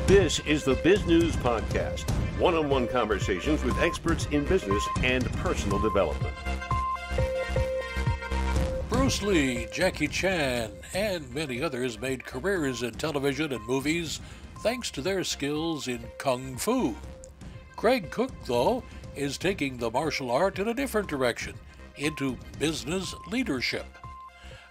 This is the Biz News Podcast, one-on-one conversations with experts in business and personal development. Bruce Lee, Jackie Chan, and many others made careers in television and movies thanks to their skills in Kung Fu. Craig Cook, though, is taking the martial art in a different direction, into business leadership.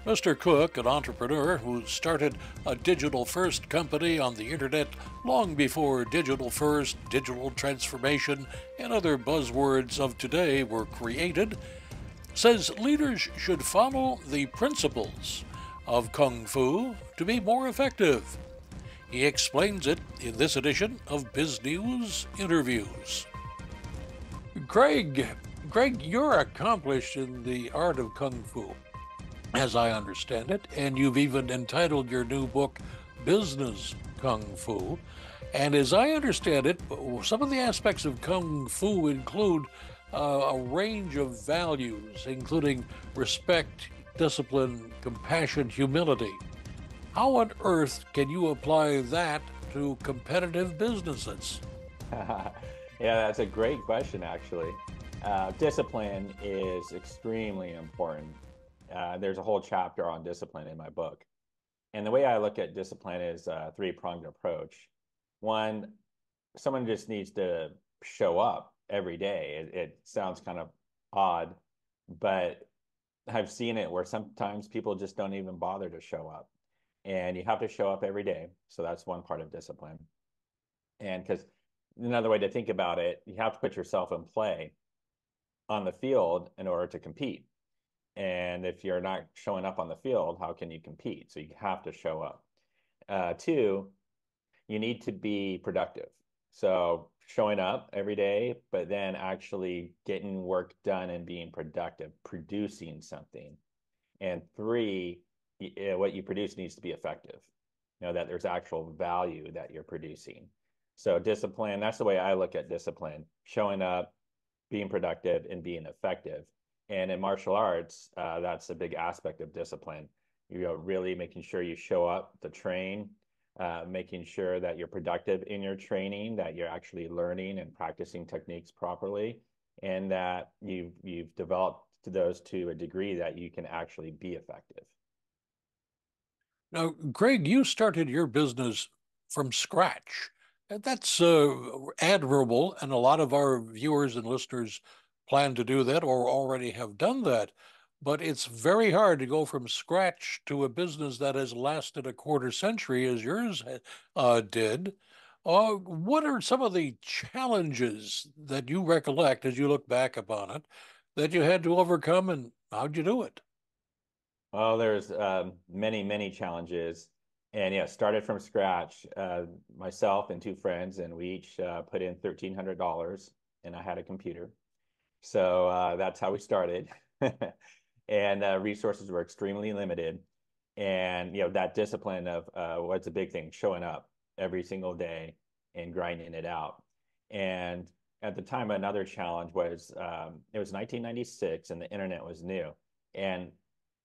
Mr. Cook, an entrepreneur who started a digital-first company on the internet long before digital-first, digital transformation, and other buzzwords of today were created, says leaders should follow the principles of Kung Fu to be more effective. He explains it in this edition of Biz News Interviews. Craig, you're accomplished in the art of Kung Fu, as I understand it, and you've even entitled your new book Business Kung Fu. And as I understand it, some of the aspects of Kung Fu include a range of values, including respect, discipline, compassion, humility. How on earth can you apply that to competitive businesses? Yeah, that's a great question, actually. Discipline is extremely important. There's a whole chapter on discipline in my book. And the way I look at discipline is a three-pronged approach. One, someone just needs to show up every day. It sounds kind of odd, but I've seen it where sometimes people just don't even bother to show up. And you have to show up every day. So that's one part of discipline. And because another way to think about it, you have to put yourself in play on the field in order to compete. And if you're not showing up on the field, how can you compete? So you have to show up. Two, you need to be productive. So showing up every day, but then actually getting work done and being productive, producing something. And three, what you produce needs to be effective. You know, that there's actual value that you're producing. So discipline, that's the way I look at discipline: showing up, being productive, and being effective. And in martial arts, that's a big aspect of discipline. You're really making sure you show up to train, making sure that you're productive in your training, that you're actually learning and practicing techniques properly, and that you've developed those to a degree that you can actually be effective. Now, Craig, you started your business from scratch. And that's admirable, and a lot of our viewers and listeners plan to do that or already have done that. But it's very hard to go from scratch to a business that has lasted a quarter century, as yours did. What are some of the challenges that you recollect as you look back upon it that you had to overcome, and how'd you do it? Well, there's many challenges. And yeah, started from scratch, myself and two friends, and we each put in $1,300, and I had a computer. So that's how we started. And resources were extremely limited. And, that discipline of what's a big thing, showing up every single day and grinding it out. And at the time, another challenge was it was 1996 and the internet was new. And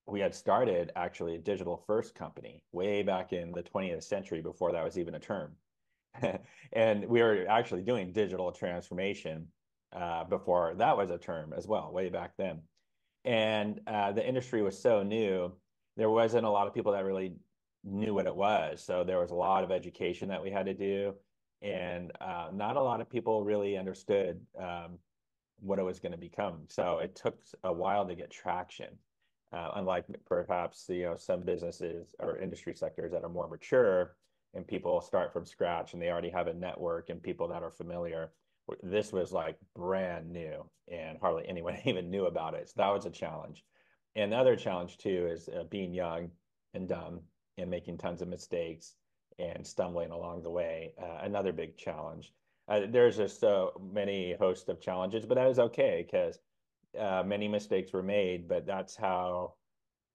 we had started actually a digital first company way back in the 20th century before that was even a term. And we were actually doing digital transformation before that was a term as well, way back then. And the industry was so new, there wasn't a lot of people that really knew what it was. So there was a lot of education that we had to do. And not a lot of people really understood what it was going to become. So it took a while to get traction. Unlike perhaps some businesses or industry sectors that are more mature and people start from scratch and they already have a network and people that are familiar. This was like brand new and hardly anyone even knew about it. So that was a challenge. And the other challenge too is being young and dumb and making tons of mistakes and stumbling along the way. Another big challenge. There's just so many host of challenges, but that was okay because many mistakes were made, but that's how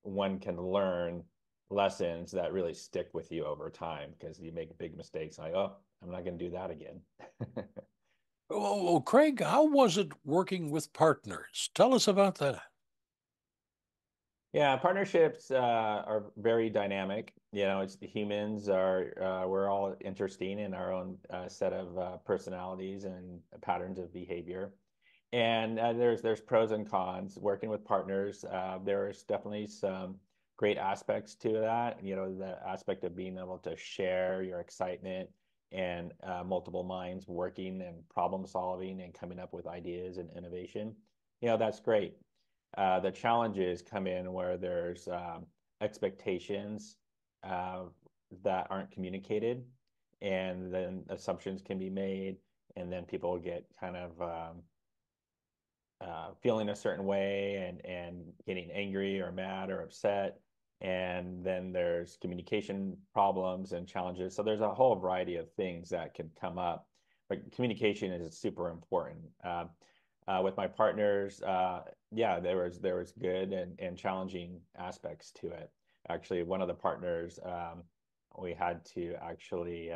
one can learn lessons that really stick with you over time because you make big mistakes like, oh, I'm not going to do that again. Oh, Craig, how was it working with partners? Tell us about that. Yeah, partnerships are very dynamic. You know, it's the humans are we're all interesting in our own set of personalities and patterns of behavior. And there's pros and cons. Working with partners, there's definitely some great aspects to that. You know, the aspect of being able to share your excitement and multiple minds working and problem solving and coming up with ideas and innovation. You know, that's great. The challenges come in where there's expectations uh, that aren't communicated, and then assumptions can be made, and then people get kind of feeling a certain way and getting angry or mad or upset. And then there's communication problems and challenges. So there's a whole variety of things that can come up. But communication is super important. With my partners, yeah, there was good and challenging aspects to it. Actually, one of the partners, we had to actually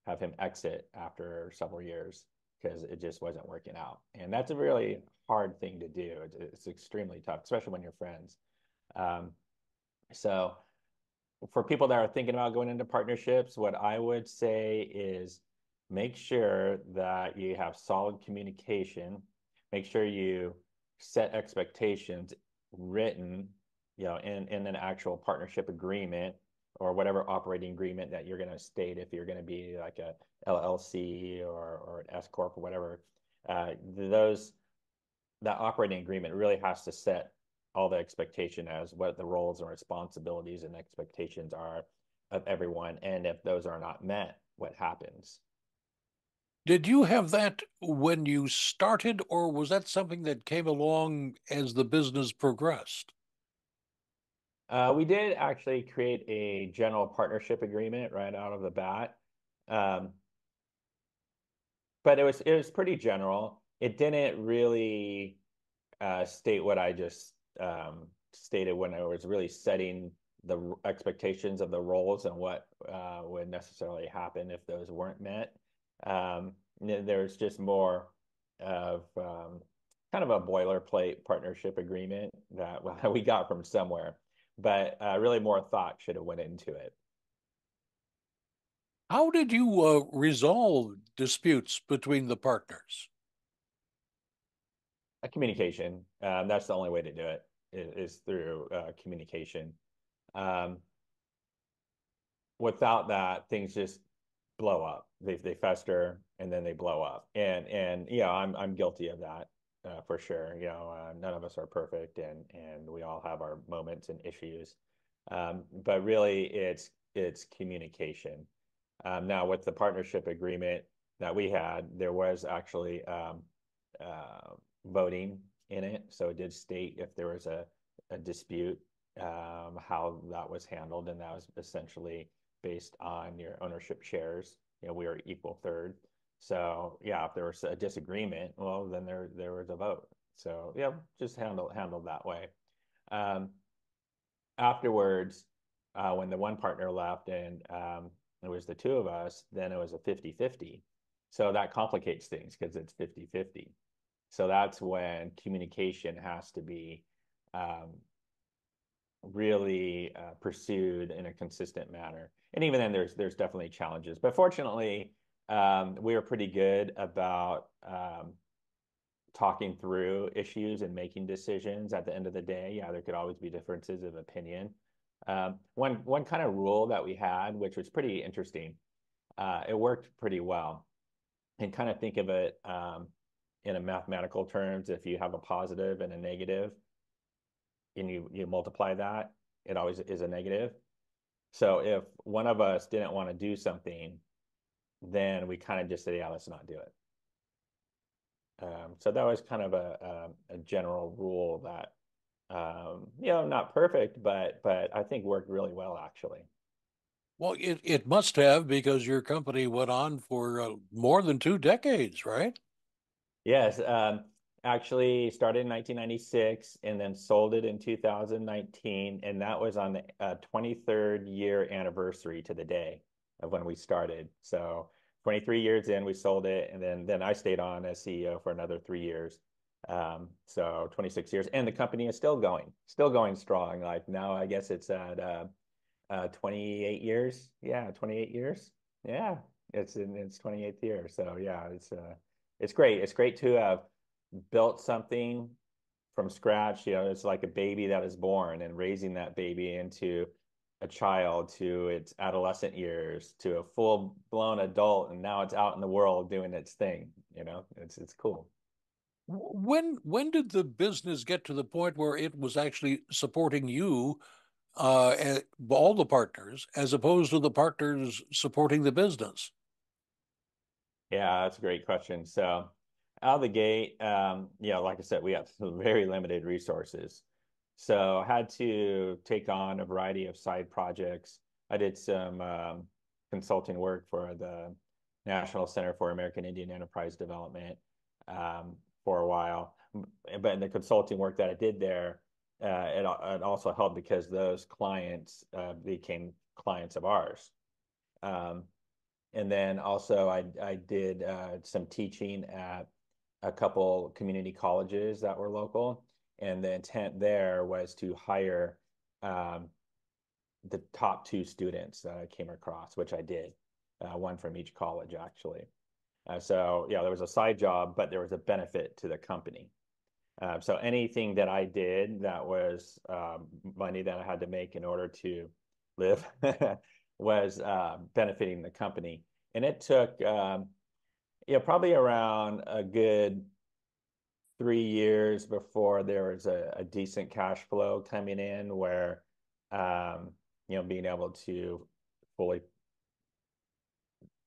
have him exit after several years because it just wasn't working out. And that's a really hard thing to do. It's extremely tough, especially when you're friends. Um, so for people that are thinking about going into partnerships, what I would say is make sure that you have solid communication. Make sure you set expectations written, you know, in an actual partnership agreement or whatever operating agreement that you're going to state if you're going to be like a LLC or an S corp or whatever. Those that operating agreement really has to set all the expectation as what the roles and responsibilities and expectations are of everyone. And if those are not met, what happens? Did you have that when you started, or was that something that came along as the business progressed? We did actually create a general partnership agreement right out of the bat. Um, but it was pretty general. It didn't really state what I just stated when I was really setting the expectations of the roles and what would necessarily happen if those weren't met. There's just more of kind of a boilerplate partnership agreement that we got from somewhere, but really more thought should have went into it. How did you resolve disputes between the partners? Communication. That's the only way to do it is through communication. Um, Without that, things just blow up. They fester and then they blow up. And yeah, I'm guilty of that for sure. You know, none of us are perfect, and we all have our moments and issues. But really, it's communication. Now, with the partnership agreement that we had, there was actually uh, voting in it. So it did state if there was a dispute, how that was handled, and that was essentially based on your ownership shares. You know, we were equal third. So yeah, if there was a disagreement, well, then there was a vote. So yeah, just handled that way. Um, Afterwards, when the one partner left and it was the two of us, then it was a 50-50. So that complicates things because it's 50-50. So that's when communication has to be um, really pursued in a consistent manner. And even then, there's definitely challenges. But fortunately, we were pretty good about talking through issues and making decisions at the end of the day. Yeah, there could always be differences of opinion. One kind of rule that we had, which was pretty interesting, it worked pretty well. And kind of think of it in a mathematical terms. If you have a positive and a negative, and you multiply that, it always is a negative. So if one of us didn't want to do something, then we kind of just said, yeah, let's not do it. So that was kind of a general rule that you know, not perfect, but I think worked really well actually. Well, it must have because your company went on for more than 2 decades, right? Yes, actually started in 1996 and then sold it in 2019, and that was on the 23rd year anniversary to the day of when we started. So 23 years in, we sold it, and then I stayed on as CEO for another 3 years. So 26 years, and the company is still going strong. Like now, I guess it's at 28 years. Yeah, 28 years. Yeah, it's in its 28th year. So yeah, it's great. It's great to have built something from scratch. You know, it's like a baby that is born, and raising that baby into a child to its adolescent years to a full-blown adult, and now it's out in the world doing its thing. You know, it's cool. When did the business get to the point where it was actually supporting you, all the partners, as opposed to the partners supporting the business? Yeah, that's a great question. So out of the gate, yeah, like I said, we have some very limited resources. So I had to take on a variety of side projects. I did some consulting work for the National Center for American Indian Enterprise Development for a while. But in the consulting work that I did there, it also helped because those clients became clients of ours. Um, and then also I did some teaching at a couple community colleges that were local. And the intent there was to hire um, the top two students that I came across, which I did, one from each college actually. So yeah, there was a side job, but there was a benefit to the company. So anything that I did that was money that I had to make in order to live was benefiting the company. And it took, probably around a good 3 years before there was a decent cash flow coming in where, being able to fully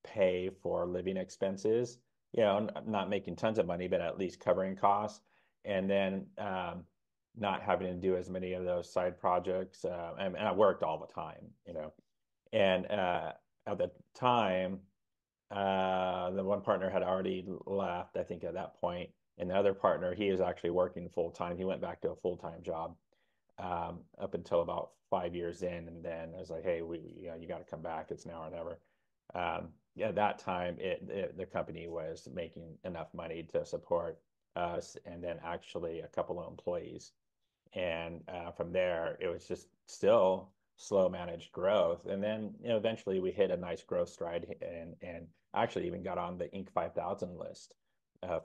pay for living expenses, not making tons of money, but at least covering costs. And then not having to do as many of those side projects. And I worked all the time, And at the time, the one partner had already left, I think, at that point. And the other partner, he is actually working full time. He went back to a full-time job up until about 5 years in. And then I was like, hey, you got to come back. It's now or never. At that time, the company was making enough money to support us and then actually a couple of employees. And from there, it was just still slow managed growth. And then, eventually we hit a nice growth stride and actually even got on the Inc. 5000 list,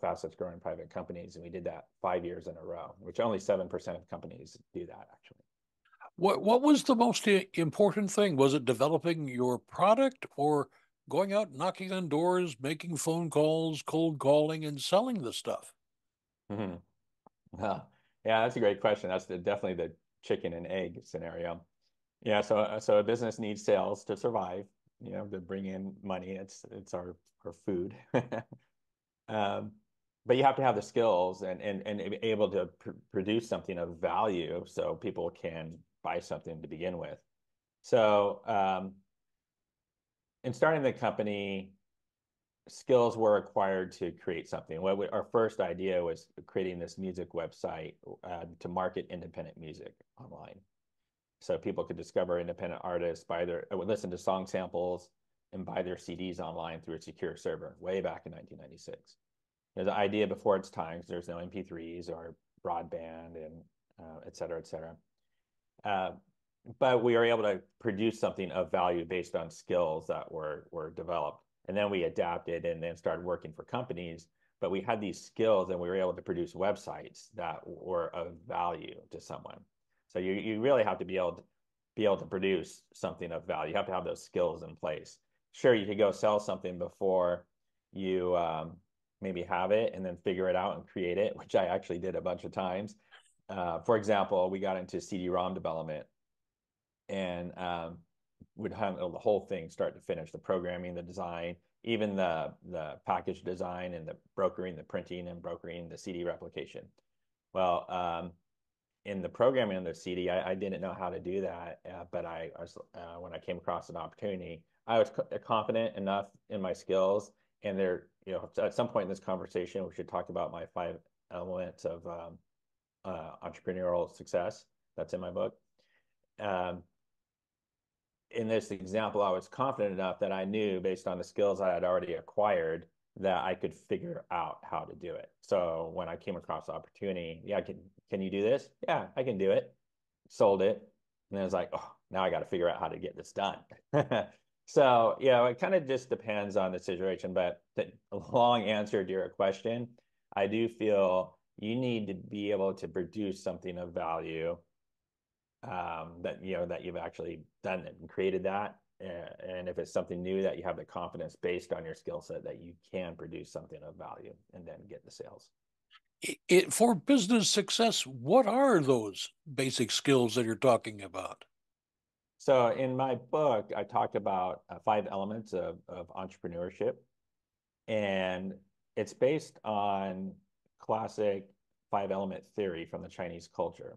fastest growing private companies. And we did that 5 years in a row, which only 7% of companies do that actually. What was the most important thing? Was it developing your product or going out knocking on doors, making phone calls, cold calling, and selling the stuff? Mm-hmm. Well, yeah, that's a great question. That's definitely the chicken and egg scenario. Yeah, so a business needs sales to survive, to bring in money. It's our food. Um, but you have to have the skills and be able to produce something of value so people can buy something to begin with. So in starting the company, skills were acquired to create something. Our first idea was creating this music website to market independent music online. So people could discover independent artists, listen to song samples, and buy their CDs online through a secure server way back in 1996. There's an idea before its time, because there's no MP3s or broadband and et cetera, et cetera. But we were able to produce something of value based on skills that were developed. And then we adapted and then started working for companies. But we had these skills and we were able to produce websites that were of value to someone. So you really have to be able to produce something of value. You have to have those skills in place. Sure, you could go sell something before you maybe have it and then figure it out and create it, which I actually did a bunch of times. For example, we got into CD-ROM development and would handle the whole thing start to finish, the programming, the design, even the package design and the brokering, the printing and brokering the CD replication. Well, in the programming of the CD, I didn't know how to do that, but I was when I came across an opportunity, I was confident enough in my skills. And at some point in this conversation, we should talk about my 5 elements of entrepreneurial success. That's in my book. In this example, I was confident enough that I knew based on the skills I had already acquired that I could figure out how to do it. So when I came across the opportunity, yeah, can you do this? Yeah, I can do it. Sold it. And then I was like, oh, now I got to figure out how to get this done. So, it kind of just depends on the situation. But the long answer to your question, I do feel you need to be able to produce something of value, that you've actually done it and created that. And if it's something new, that you have the confidence based on your skill set that you can produce something of value and then get the sales. For business success, what are those basic skills that you're talking about? So in my book, I talk about 5 elements of entrepreneurship, and it's based on classic 5 element theory from the Chinese culture.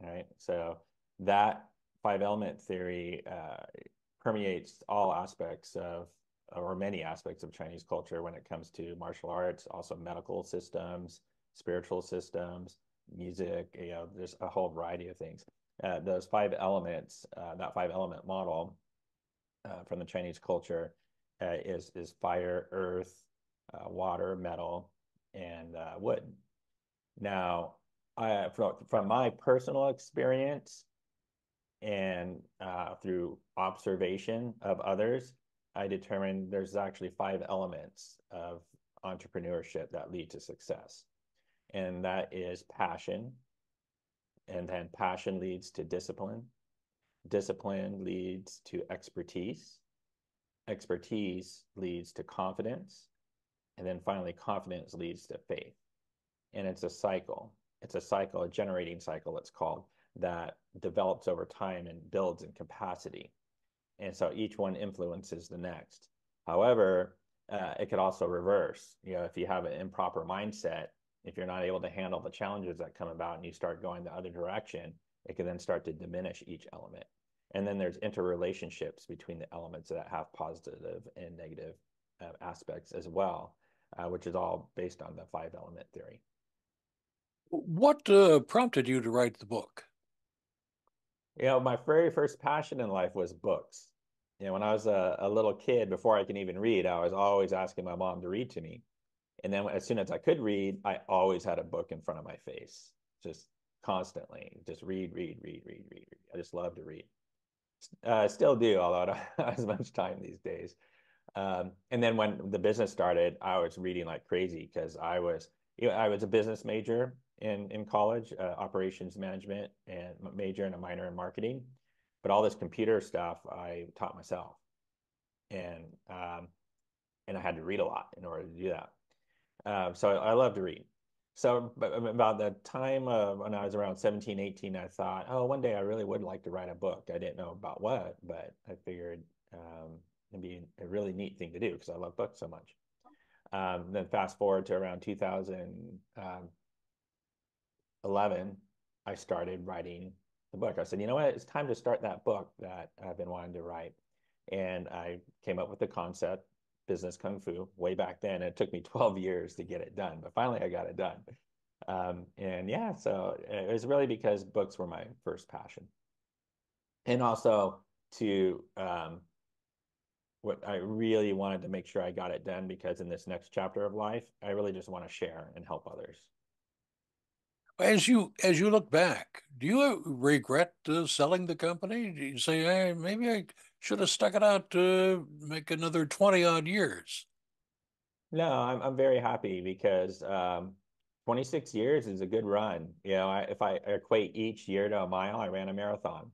Right. So that 5 element theory permeates all aspects of, or many aspects of Chinese culture when it comes to martial arts, also medical systems, spiritual systems, music, there's a whole variety of things. Those 5 elements, that 5 element model from the Chinese culture is fire, earth, water, metal, and wood. Now, from my personal experience and through observation of others, I determined there's actually 5 elements of entrepreneurship that lead to success. And that is passion. And then passion leads to discipline. Discipline leads to expertise. Expertise leads to confidence. And then finally, confidence leads to faith. And it's a cycle. It's a cycle, a generating cycle, it's called, that develops over time and builds in capacity. And so each one influences the next. However, it could also reverse. If you have an improper mindset, if you're not able to handle the challenges that come about and you start going the other direction, it can then start to diminish each element. And then there's interrelationships between the elements that have positive and negative aspects as well, which is all based on the 5 element theory. What prompted you to write the book? My very first passion in life was books. When I was a little kid, before I can even read, I was always asking my mom to read to me. And then as soon as I could read, I always had a book in front of my face, just constantly, just read, read, read, read, read, read. I just love to read. Still do, although I don't have as much time these days. And then when the business started, I was reading like crazy because I was a business major in college, operations management, and major and a minor in marketing. But all this computer stuff I taught myself, and and I had to read a lot in order to do that. So I love to read. So about the time when I was around 17, 18, I thought, oh, one day I really would like to write a book. I didn't know about what, but I figured it'd be a really neat thing to do because I love books so much. Then fast forward to around 2011, I started writing the book. I said, you know what? It's time to start that book that I've been wanting to write. And I came up with the concept, Business Kung Fu, way back then. It took me 12 years to get it done, but finally I got it done. And yeah, so it was really because books were my first passion. And also to what I really wanted to make sure I got it done because in this next chapter of life, I really just want to share and help others. As you look back, do you regret selling the company? Do you say, hey, maybe I should have stuck it out to make another 20 odd years? No, I'm very happy because 26 years is a good run. If I equate each year to a mile, I ran a marathon.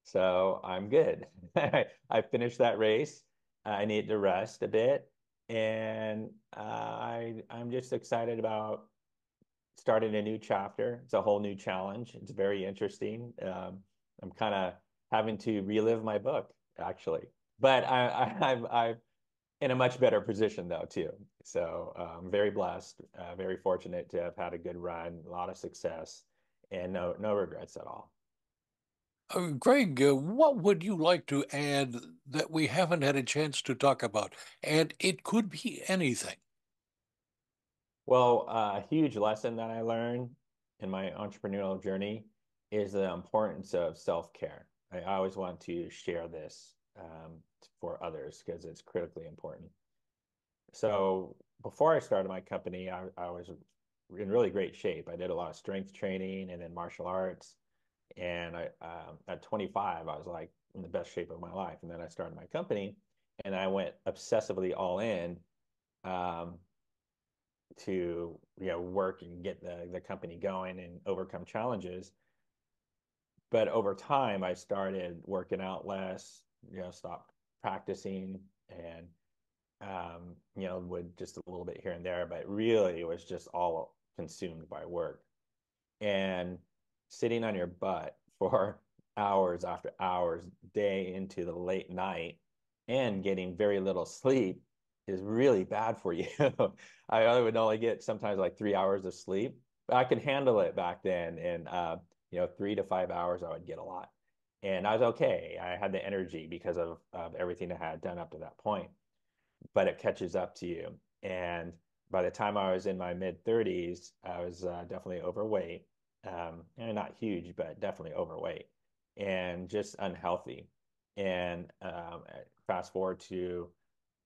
So I'm good. I finished that race. I need to rest a bit. And I'm just excited about starting a new chapter. It's a whole new challenge. It's very interesting. I'm kind of having to relive my book, actually. But I'm in a much better position, though, too. So I'm very blessed, very fortunate to have had a good run, a lot of success, and no regrets at all. Greg, what would you like to add that we haven't had a chance to talk about? And it could be anything. Well, a huge lesson that I learned in my entrepreneurial journey is the importance of self-care. I always want to share this for others because it's critically important. So before I started my company, I was in really great shape. I did a lot of strength training and then martial arts. And at 25, I was like in the best shape of my life. And then I started my company, and I went obsessively all in to work and get the company going and overcome challenges. But over time, I started working out less, stopped practicing, and would just a little bit here and there, but really it was just all consumed by work. And sitting on your butt for hours after hours, day into the late night, and getting very little sleep is really bad for you. I would only get sometimes like 3 hours of sleep, but I could handle it back then. And 3 to 5 hours, I would get a lot. And I was okay. I had the energy because of everything I had done up to that point. But it catches up to you. And by the time I was in my mid-30s, I was definitely overweight. And not huge, but definitely overweight and just unhealthy. And fast forward to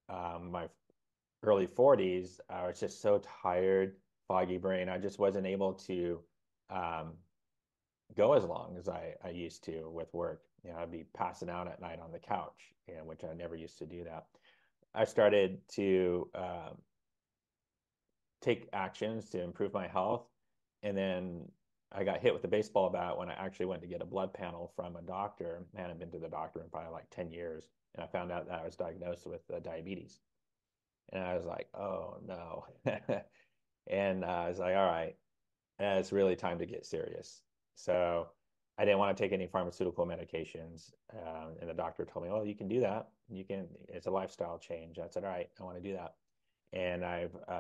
my early 40s, I was just so tired, foggy brain. I just wasn't able to go as long as I used to with work. I'd be passing out at night on the couch, which I never used to do that. I started to take actions to improve my health. And then I got hit with a baseball bat when I actually went to get a blood panel from a doctor. I hadn't been to the doctor in probably like 10 years. And I found out that I was diagnosed with diabetes. And I was like, oh no. And I was like, all right, it's really time to get serious. So I didn't want to take any pharmaceutical medications. And the doctor told me, oh, you can do that. It's a lifestyle change. I said, all right, I want to do that. And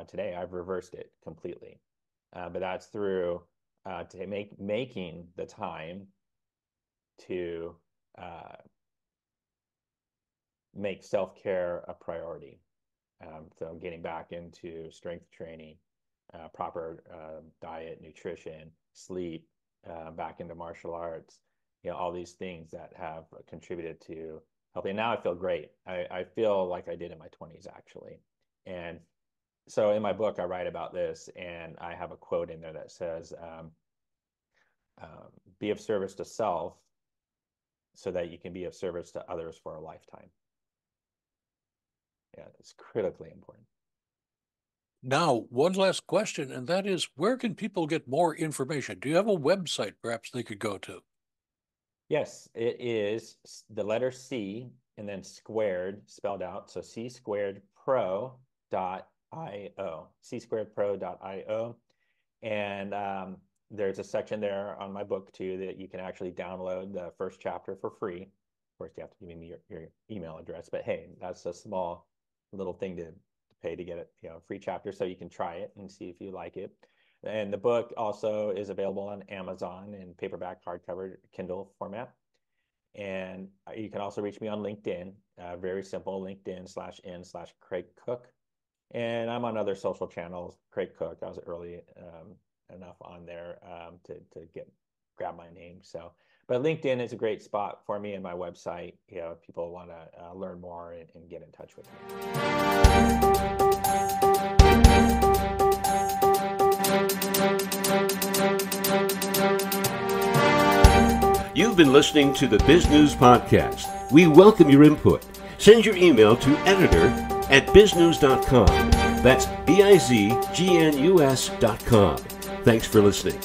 today I've reversed it completely. But that's through making the time to make self-care a priority. So getting back into strength training, proper diet, nutrition, sleep, back into martial arts, all these things that have contributed to healthy. And now I feel great. I feel like I did in my 20s, actually. And so in my book, I write about this, and I have a quote in there that says, be of service to self so that you can be of service to others for a lifetime. Yeah, it's critically important. Now, one last question, and that is, where can people get more information? Do you have a website perhaps they could go to? Yes, it is the letter C and then squared spelled out. So csquaredpro.io, csquaredpro.io. And there's a section there on my book too that you can actually download the first chapter for free. Of course, you have to give me your email address, but hey, that's a small little thing to pay to get it, a free chapter, so you can try it and see if you like it. And the book also is available on Amazon in paperback, hardcover, Kindle format. And you can also reach me on LinkedIn, very simple, LinkedIn.com/Craig Cook. And I'm on other social channels, Craig Cook. I was early enough on there to grab my name. But LinkedIn is a great spot for me, and my website, if people want to learn more and get in touch with me. You've been listening to the Biz News Podcast. We welcome your input. Send your email to editor@biznews.com. That's bizgnus.com. Thanks for listening.